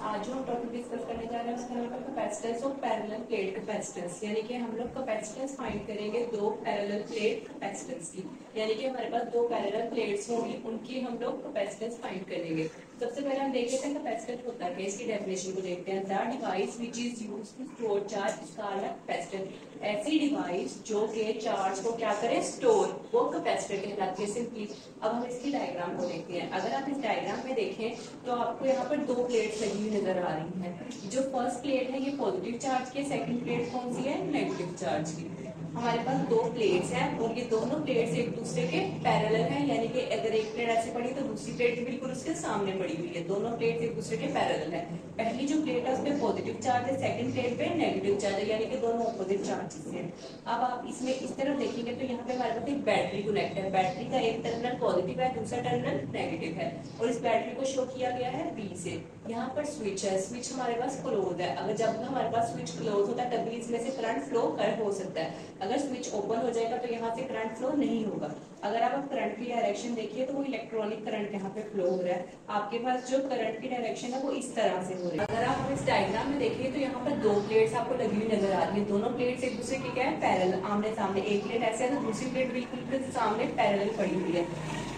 आज जो हम टॉपिक डिस्कस करने जा रहे हैं उसका नाम है capacitance of parallel plate capacitance. यानी कि हम लोग कैपेसिटेंस फाइंड करेंगे दो पैरेलल प्लेट कैपेसिटेंस की। यानी कि हमारे पास दो पैरेलल प्लेट्स होंगी, उनकी हम लोग कैपेसिटेंस फाइंड करेंगे। सबसे पहले हम देख लेते हैं कैपेसिटेंस होता है, इसकी डेफिनेशन को देखते हैं। The device which is used to store charge is called capacitor. ऐसी डिवाइस जो के चार्ज को क्या करे, स्टोर, वो कैपेसिटर कहलाती है सिंपली। अब हम इसकी डायग्राम को देखते हैं। अगर आप इस डायग्राम में देखें तो आपको यहाँ पर दो प्लेट्स लगी हुई नजर आ रही हैं। जो फर्स्ट प्लेट है ये पॉजिटिव चार्ज की, सेकंड प्लेट कौन सी है, नेगेटिव चार्ज की। हमारे पास दो प्लेट्स हैं और ये दोनों प्लेट्स एक दूसरे के पैरेलल हैं। यानी कि अगर एक प्लेट ऐसे पड़ी तो दूसरी प्लेट भी बिल्कुल उसके सामने पड़ी हुई है। दोनों प्लेट्स एक दूसरे के पैरेलल है। पहली जो प्लेट है उसपे पॉजिटिव चार्ज है, सेकंड प्लेट पे नेगेटिव चार्ज है, यानी कि दोनों ऑपोजिट चार्जेस हैं। अब आप इसमें इस तरफ देखेंगे तो यहाँ पे हमारे पास एक बैटरी कनेक्ट है। बैटरी का एक टर्मिनल पॉजिटिव है, दूसरा टर्मिनल नेगेटिव है और इस बैटरी को शो किया गया है बी से। यहाँ पर स्विच है, स्विच हमारे पास क्लोज है। अगर जब हमारे पास स्विच क्लोज होता है तभी इसमें से करंट फ्लो हो सकता है। अगर स्विच ओपन हो जाएगा तो यहाँ से करंट फ्लो नहीं होगा। अगर आप करंट की डायरेक्शन देखिए तो वो इलेक्ट्रॉनिक करंट यहाँ पे फ्लो हो रहा है। आपके पास जो करंट की डायरेक्शन है वो इस तरह से हो रही है। अगर आप इस डायग्राम में देखिए तो यहाँ पर दो प्लेट्स आपको लगी हुई नजर आ रही है। दोनों प्लेट्स एक दूसरे के क्या है, पैरेलल, आमने सामने। एक प्लेट ऐसे है तो दूसरी प्लेट बिल्कुल सामने पैरेलल पड़ी हुई है।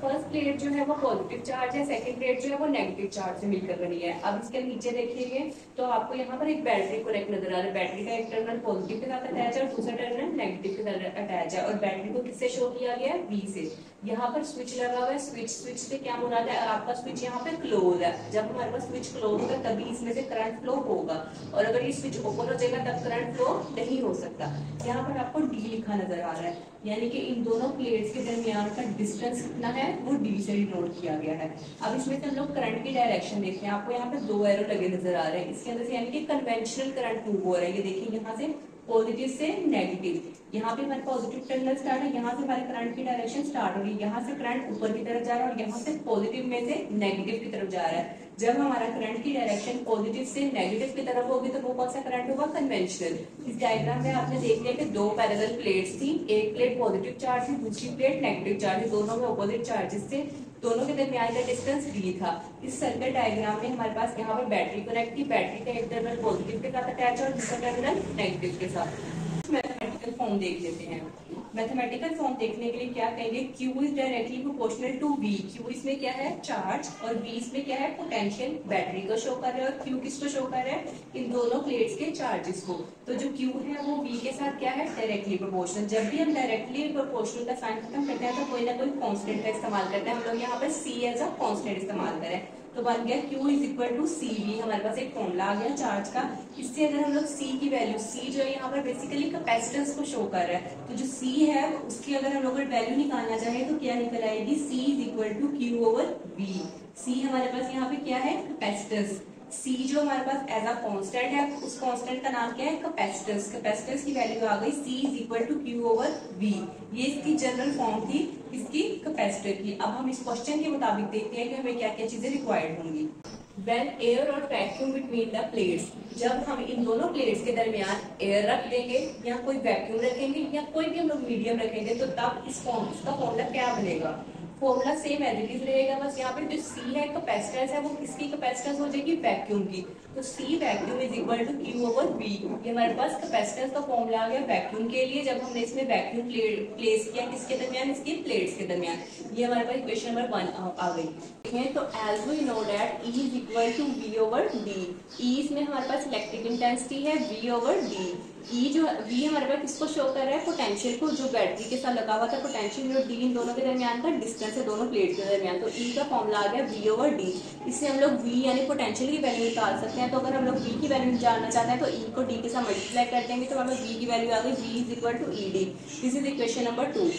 फर्स्ट प्लेट जो है वो पॉजिटिव चार्ज है, सेकंड प्लेट जो है वो नेगेटिव चार्ज से मिलकर बनी है। अब इसके नीचे देखिएगा तो आपको यहाँ पर एक बैटरी कनेक्ट नजर आ रहा है। बैटरी का एक टर्मिनल पॉजिटिव के साथ अटैच है और दूसरा टर्मिनल नेगेटिव के साथ अटैच है और बैटरी को किससे शो किया गया है, बी से। यहाँ पर स्विच लगा हुआ है, स्विच से क्या मुराद है, आपका स्विच यहाँ पे क्लोज है। जब हमारे पास स्विच क्लोज होगा तभी इसमें से करंट फ्लो होगा और अगर ये स्विच ओपन हो जाएगा तब करंट फ्लो नहीं हो सकता। यहाँ पर आपको डी लिखा नजर आ रहा है, यानी कि इन दोनों प्लेट्स के दरमियान का डिस्टेंस कितना है वो डी से डिनोट किया गया है। अब इसमें से हम लोग करंट की डायरेक्शन देखते हैं। आपको यहाँ पे दो एरो लगे नजर आ रहे हैं। इसके अंदर से यानी कि कन्वेंशनल करंट मूव हो रहा है। ये देखिए यहाँ से पॉजिटिव से नेगेटिव, यहाँ पे हमारे पॉजिटिव टर्मिनल स्टार्ट है, यहाँ से हमारे करंट की डायरेक्शन स्टार्ट हो रही है। यहाँ से करंट ऊपर की तरफ जा रहा है और यहाँ से पॉजिटिव में से नेगेटिव की तरफ जा रहा है। जब हमारा करंट की डायरेक्शन पॉजिटिव से नेगेटिव की तरफ होगी तो वो कौन सा करंट होगा, कन्वेंशनल। इस डायग्राम में आपने देख लिया कि दो पैरेलल प्लेट्स थी, एक प्लेट पॉजिटिव चार्ज थी, दूसरी प्लेट नेगेटिव चार्ज, दोनों में ऑपोजिट चार्जेस थे, दोनों के दरमियान का डिस्टेंस डी था। इस सर्किट डायग्राम में हमारे पास यहाँ पर बैटरी कनेक्ट थी, बैटरी का एक टर्मिनल पॉजिटिव के साथ अटैच है और दूसरा टर्मिनल नेगेटिव के साथ। मैथमेटिकल फॉर्म देख लेते हैं। मैथमेटिकल फॉर्म देखने के लिए क्या कहेंगे, Q is directly proportional to V। Q इसमें क्या है, चार्ज, और V इसमें क्या है, पोटेंशियल। बैटरी को शो कर रहा है और Q किसको शो कर रहा है, इन दोनों प्लेट्स के चार्जेस को। तो जो Q है वो V के साथ क्या है, डायरेक्टली प्रोपोर्शनल। जब भी हम डायरेक्टली प्रोपोर्शनल का साइन खत्म करते हैं तो कोई ना कोई कांस्टेंट का इस्तेमाल करते हैं। हम लोग यहाँ पर C एज अ कांस्टेंट इस्तेमाल करें तो बन गया Q is equal to CV। हमारे पास एक फॉर्मूला आ गया चार्ज का। इससे अगर हम लोग C की वैल्यू, C जो है यहाँ पर बेसिकली कैपेसिटेंस को शो कर रहा है, तो जो C है उसकी अगर हम लोग वैल्यू निकालना चाहें तो क्या निकल आएगी, C is equal to Q over V। C हमारे पास यहाँ पे क्या है, कैपेसिटेंस। C जो हमारे पास एज अ कांस्टेंट है, उस कांस्टेंट का नाम क्या है, कैपेसिटेंस। कैपेसिटेंस की वैल्यू आ गई C is equal to Q over V। ये इसकी जनरल फॉर्म थी इसकी कैपेसिटर की। अब हम इस क्वेश्चन के मुताबिक देखते हैं कि हमें क्या क्या चीजें रिक्वायर्ड होंगी। When air और वैक्यूम बिटवीन द प्लेट्स, जब हम इन दोनों प्लेट्स के दरमियान एयर रख देंगे या कोई वैक्यूम रखेंगे या कोई भी हम लोग मीडियम रखेंगे तो तब इसका फॉर्मूला क्या बनेगा। Formula same as it is रहेगा, बस यहाँ पे जो C है कैपेसिटेंस है वो किसकी कैपेसिटेंस हो जाएगी, वैक्यूम की। तो C vacuum is equal to Q over V। ये हमारे पास कैपेसिटेंस का फॉर्मूला आ गया वैक्यूम के लिए, जब हमने इसमें वैक्यूम प्लेस किया किसके दरमियान, इसकी प्लेट्स के दरमियान। ये हमारे पास इक्वेशन नंबर 1 आ गई। तो as we know that E is equal to V over D। E इसमें हमारे पास इलेक्ट्रिक इंटेंसिटी है, V ओवर D। E जो V हमारे पास किसको शो कर रहा है, पोटेंशियल को, जो बैटरी के साथ लगा हुआ था पोटेंशियल, और D इन दोनों के दरमियान का डिस्टेंस है, दोनों प्लेट के दरमियान। तो E का फॉर्मूला आ गया V ओवर D। इससे हम लोग V यानी पोटेंशियल की वैल्यू निकाल सकते हैं। तो अगर हम लोग V की वैल्यू जानना चाहते हैं तो E को D के साथ मल्टीप्लाई कर देंगे तो हमें V की वैल्यू आ गई, V is equal to ED। This is equation number 2।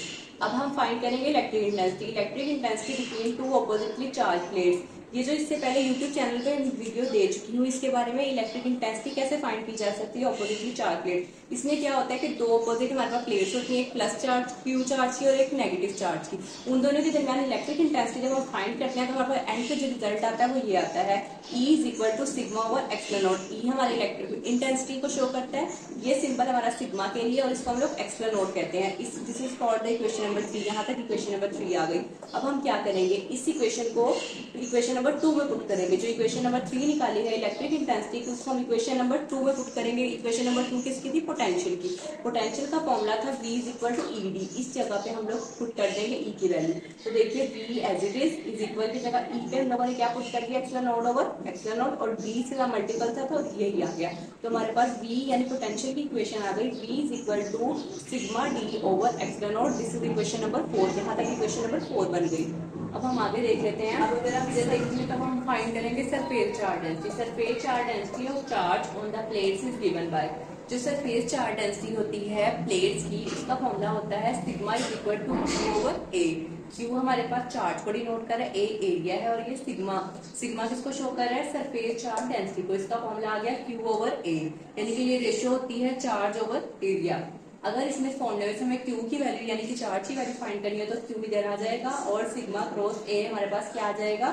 अब हम फाइंड करेंगे electric intensity. Electric intensity between two oppositely charge plates. ये जो इससे पहले YouTube चैनल पे वीडियो दे चुकी हूँ, इसके बारे में इलेक्ट्रिक इंटेंसिटी कैसे फाइंड की जा सकती है ऑपोजिटली चार्ज प्लेट। इसमें क्या होता है कि दो ऑपोजिट हमारे पास प्लेट्स होती हैं, एक प्लस चार्ज Q चार्ज की और एक नेगेटिव चार्ज की। उन दोनों के दरमियान इलेक्ट्रिक इंटेंसिटी जब हम फाइंड करते हैं तो हमारे पास एंड पे जो रिजल्ट आता है वो ये आता है, E is equal to sigma over epsilon naught. E हमारे इलेक्ट्रिक इंटेंसिटी को शो करता है, ये सिंबल हमारा सिग्मा के लिए और इसको हम लोग एप्सिलॉन नॉट कहते हैं। This is for the equation number 3। यहाँ तक इक्वेशन नंबर 3 आ गई। अब हम क्या करेंगे, इस इक्वेशन को इक्वेशन नंबर 2 में पुट करेंगे। जो इक्वेशन नंबर 3 निकाली है इलेक्ट्रिक इंटेंसिटी की, उसको हम इक्वेशन नंबर 2 में पुट करेंगे। इक्वेशन नंबर 2 किसकी थी? पोटेंशियल की। पोटेंशियल का फॉर्मूला था V is equal to ED। इस जगह पे हम लोग पुट कर देंगे E की वैल्यू। तो देखिए V as it is equal की जगह E पे हम लोगों ने क्या पुट कर दिया? Epsilon not over epsilon not, और D से का मल्टीपल था तो यही आ गया। तो हमारे पास V यानी पोटेंशियल की इक्वेशन आ गई, V is equal to sigma D over epsilon naught. This is equation number 4। यहाँ तक इक्वेशन नंबर 4 बन गई। अब हम आगे देख लेते हैं। अब अगर आप इधर देखेंगे तो हम फाइंड करेंगे surface charge density. Surface charge density of charge on the plates is given by, जो सरफेस चार्ज डेंसिटी होती है प्लेट्स की, उसका फॉर्मूला होता है sigma is equal to Q over A। Q हमारे पास चार्ज को डिनोट कर रहा है, A एरिया है, और ये सिग्मा, सिग्मा किसको शो कर रहा है? सरफेस चार्ज डेंसिटी को। इसका फॉर्मूला आ गया Q ओवर A, यानी कि ये रेशियो होती है चार्ज ओवर एरिया। अगर इसमें फॉर्मूले में हमें Q की वैल्यू यानी कि चार्ज की वैल्यू फाइंड करनी है तो Q इधर आ जाएगा, और सिग्मा क्रॉस A हमारे पास क्या आ जाएगा?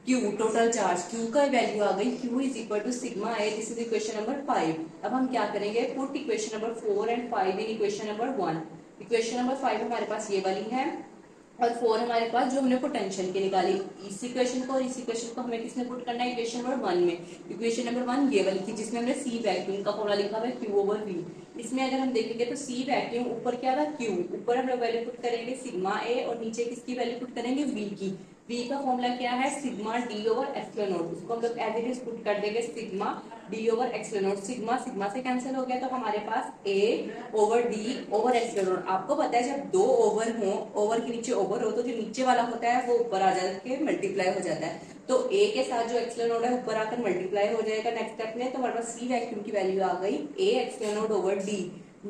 Q total charge. Q का वैल्यू आ गई, Q is equal to sigma A। This is equation number 5। अब हम क्या करेंगे? Put equation number 4 and 5 in equation number 1। Equation number 5 हमारे पास ये वाली है, और 4 हमारे पास जो हमने पोटेंशियल की निकाली। इस इक्वेशन को और इस इक्वेशन को हमें किसने पुट करना है? इक्वेशन नंबर 1 में। इक्वेशन नंबर 1 ये वाली थी जिसमें हमने C वैक्यूम का फॉर्मूला लिखा हुआ है Q ओवर V। इसमें अगर हम देखेंगे तो C वैक्यूम ऊपर क्या था? Q। ऊपर हम लोग वैल्यू पुट करेंगे सिग्मा A, और नीचे किसकी वैल्यू पुट करेंगे? V की। V का फॉर्मूला क्या है? Sigma D over epsilon not. उसको हम लोग एज इट इज पुट कर देंगे sigma D over epsilon not. Sigma sigma से कैंसिल हो गया तो हमारे पास A over D over epsilon not. आपको पता है जब दो ओवर हो, ओवर के नीचे ओवर हो, तो जो नीचे वाला होता है वो ऊपर आ जाके मल्टीप्लाई हो जाता है। तो A के साथ जो एप्सिलॉन नॉट है ऊपर आकर मल्टीप्लाई हो जाएगा नेक्स्ट स्टेप में। तो हमारे पास C वैक्यूम की वैल्यू आ गई A epsilon not over D,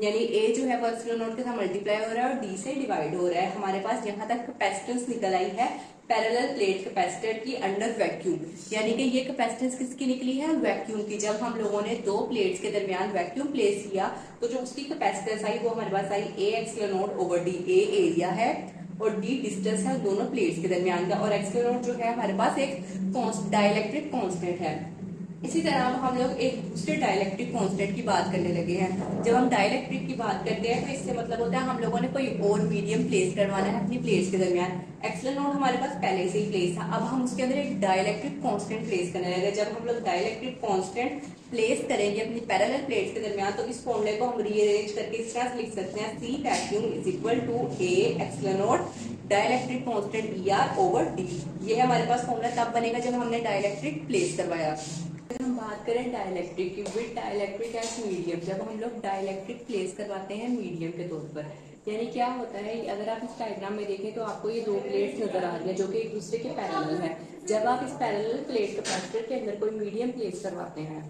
यानी A जो है वो एप्सिलॉन नॉट के साथ मल्टीप्लाई हो रहा है और D से डिवाइड हो रहा है। हमारे पास यहाँ तक कैपेसिटेंस निकल आई है पैरेलल प्लेट कैपेसिटर की अंडर वैक्यूम, यानी कि ये कैपेसिटेंस किसकी निकली है? वैक्यूम की। जब हम लोगों ने दो प्लेट्स के दरमियान वैक्यूम प्लेस किया तो जो उसकी कैपेसिटेंस आई वो हमारे पास आई A epsilon not over D। A area है और D डिस्टेंस है दोनों प्लेट्स के दरमियान का, और एप्सिलॉन नॉट जो है हमारे पास एक डाइलेक्ट्रिक कांस्टेंट है। इसी तरह हम लोग एक दूसरे डाइलेक्ट्रिक कांस्टेंट की बात करने लगे हैं। जब हम डाइलेक्ट्रिक की बात करते हैं तो इससे मतलब होता है हम लोगों ने कोई और मीडियम प्लेस करवाना है अपनी प्लेट्स के दरमियान। एप्सिलॉन नॉट हमारे पास पहले से ही प्लेस था, अब हम उसके अंदर एक डाइलेक्ट्रिक कांस्टेंट प्लेस करने लगे। जब हम लोग डाइलेक्ट्रिक कांस्टेंट प्लेस करेंगे अपनी पैरेलल प्लेट्स के दरमियान तो इस फॉर्मूले को हम रीअरेंज करके इस तरह से लिख सकते हैं, C vacuum is equal to A epsilon naught dielectric constant ER over D। ये हमारे पास फॉर्मूला तब बनेगा जब हमने डाइलेक्ट्रिक प्लेस करवाया। अगर हम बात करें डाइलेक्ट्रिक की, विद डाइलेक्ट्रिक एज मीडियम, जब हम लोग डाइलेक्ट्रिक प्लेस करवाते हैं मीडियम के तौर पर, यानी क्या होता है? अगर आप इस डायग्राम में देखें तो आपको ये दो प्लेट्स नजर आ रही है जो कि एक दूसरे के पैरेलल है। जब आप इस पैरेलल प्लेट कैपेसिटर के अंदर कोई मीडियम प्लेस करवाते हैं,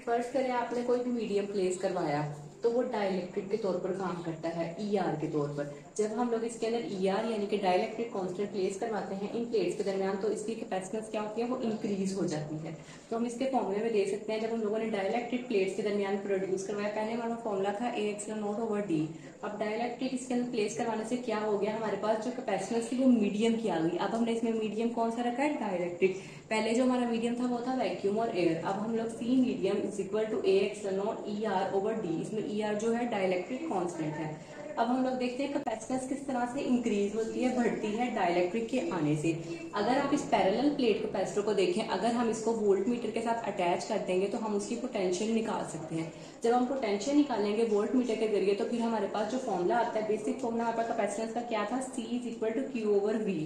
फर्ज करें आपने कोई भी मीडियम प्लेस करवाया तो वो डाइलेक्ट्रिक के तौर पर काम करता है, ER के तौर पर। जब हम लोग इसके अंदर ER यानी कि डाइलेक्ट्रिक कांस्टेंट प्लेस करवाते हैं इन प्लेट्स के दरमियान तो इसकी कैपेसिटेंस क्या होती है? वो इंक्रीज हो जाती है। तो हम इसके फॉर्मूले में देख सकते हैं, जब हम लोगों ने डाइलेक्ट्रिक प्लेट्स के दरमियान प्रोड्यूस करवाया, पहले हमारा फॉर्मूला था A epsilon not over D। अब डाइलेक्ट्रिक इसके अंदर प्लेस करवाने से क्या हो गया? हमारे पास जो कैपेसिटेंस थी वो मीडियम की आ गई। अब हमने इसमें मीडियम कौन सा रखा है? डाइलेक्ट्रिक। पहले जो हमारा मीडियम था वो था वैक्यूम और एयर। अब हम लोग C medium is equal to A epsilon naught ER over D। इसमें ER जो है डाइलेक्ट्रिक कांस्टेंट है। अब हम लोग देखते हैं कैपेसिटेंस किस तरह से इंक्रीज होती है, बढ़ती है डाइलेक्ट्रिक के आने से। अगर आप इस पैरेलल प्लेट कैपेसिटर को देखें, अगर हम इसको वोल्ट मीटर के साथ अटैच कर देंगे तो हम उसकी पोटेंशियल निकाल सकते हैं। जब हम पोटेंशियल निकालेंगे वोल्ट मीटर के जरिए तो फिर हमारे पास जो फॉर्मूला आता है, बेसिक फॉर्मूला आपका कैपेसिटेंस का क्या था? C is equal to Q over V।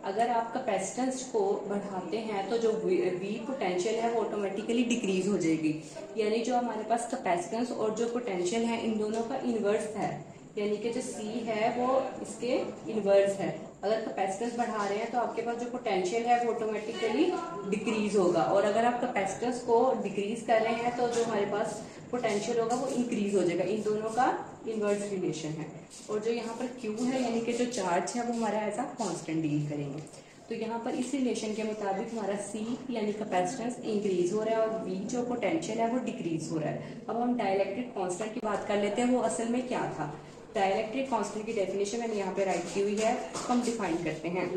अगर आप कैपेसिटेंस को बढ़ाते हैं तो जो V पोटेंशियल है वो ऑटोमेटिकली डिक्रीज हो जाएगी, यानी जो हमारे पास कैपेसिटेंस और जो पोटेंशियल है इन दोनों का इनवर्स है, यानी कि जो C है वो इसके इनवर्स है। अगर कैपेसिटेंस बढ़ा रहे हैं तो आपके पास जो पोटेंशियल है वो ऑटोमेटिकली डिक्रीज होगा, और अगर आप कैपेसिटेंस को डिक्रीज कर रहे हैं तो जो हमारे पास पोटेंशियल होगा वो इंक्रीज हो जाएगा। इन दोनों का इनवर्स रिलेशन है। और जो यहाँ पर Q है यानी कि जो चार्ज है वो हमारा ऐसा कांस्टेंट डील करेंगे। तो यहाँ पर इस रिलेशन के मुताबिक हमारा C यानी कैपेसिटेंस इंक्रीज हो रहा है और V जो पोटेंशियल है वो डिक्रीज हो रहा है। अब हम डाइलेक्ट्रिक कांस्टेंट की बात कर लेते हैं, वो असल में क्या था? डाइलेक्ट्रिक कांस्टेंट की डेफिनेशन मैंने यहाँ पे राइट की हुई है, हम डिफाइन करते हैं।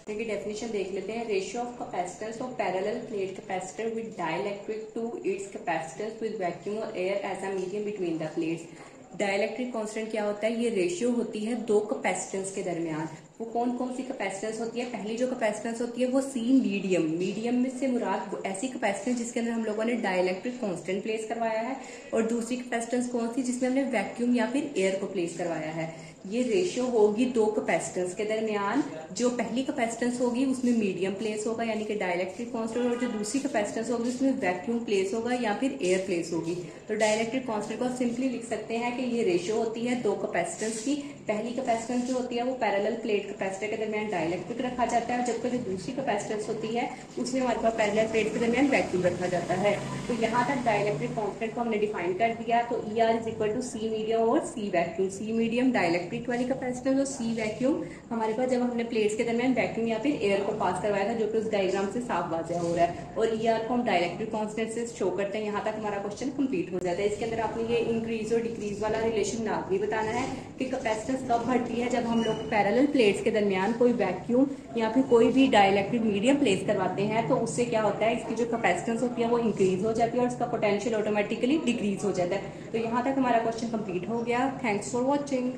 की डेफिनेशन देख लेते हैं। Ratio of capacitance of parallel plate capacitor with dielectric to its capacitance with vacuum और air as a medium between the plates. Dielectric constant क्या होता है? ये रेशियो होती है दो कैपेसिटेंस के दरमियान। वो कौन कौन सी कैपेसिटेंस होती है। पहली जो कैपेसिटेंस होती है वो सी मीडियम, मीडियम में से मुराद वो ऐसी कैपेसिटेंस जिसके अंदर हम लोगों ने डाइलेक्ट्रिक कांस्टेंट प्लेस करवाया है। और दूसरी कैपेसिटेंस कौन सी, जिसमें हमने वैक्यूम या फिर एयर को प्लेस करवाया है। ये रेशियो होगी दो कैपेसिटेंस के दरमियान। जो पहली कैपेसिटेंस होगी उसमें मीडियम प्लेस होगा यानी कि डाइलेक्ट्रिक कांस्टेंट, और जो दूसरी कैपेसिटेंस होगी उसमें वैक्यूम प्लेस होगा या फिर एयर प्लेस होगी। तो डाइलेक्ट्रिक कांस्टेंट को सिंपली लिख सकते हैं कि ये रेशियो होती है दो कैपेसिटेंस की। पहली कैपेसिटेंस जो होती है वो पैरेलल प्लेट कैपेसिटर के दरमियान डाइलेक्ट्रिक रखा जाता है, जबकि जो दूसरी कैपेसिटेंस होती है उसमें हमारे पास पैरेलल प्लेट के दरमियान वैक्यूम रखा जाता है। तो यहाँ तक डाइलेक्ट्रिक कांस्टेंट को हमने डिफाइन कर दिया। तो E R is equal to C medium और C vacuum. C medium dielectric वाली कैपेसिटेंस और सी वैक्यूम हमारे पास जब हमने प्लेट्स के दरमियान वैक्यूम या फिर एयर को पास करवाया था, जो कि उस डायग्राम से साफ वाज़ह हो रहा है। और ई आर को हम डाइलेक्ट्रिक कांस्टेंट से शो करते हैं। यहाँ तक हमारा क्वेश्चन कंप्लीट हो जाता है। इसके अंदर आपने ये इंक्रीज और डिक्रीज वाला रिलेशन लाजमी बताना है कि कैपेसिटेंस कब बढ़ती है, जब हम लोग पैरेलल प्लेट्स के दरमियान कोई वैक्यूम या फिर कोई भी डाइलेक्ट्रिक मीडियम प्लेस करवाते हैं। तो उससे क्या होता है, इसकी जो कैपेसिटेंस होती है वो इंक्रीज हो जाती है और इसका पोटेंशियल ऑटोमेटिकली डिक्रीज हो जाता है। तो यहाँ तक हमारा क्वेश्चन कंप्लीट हो गया। Thanks for watching.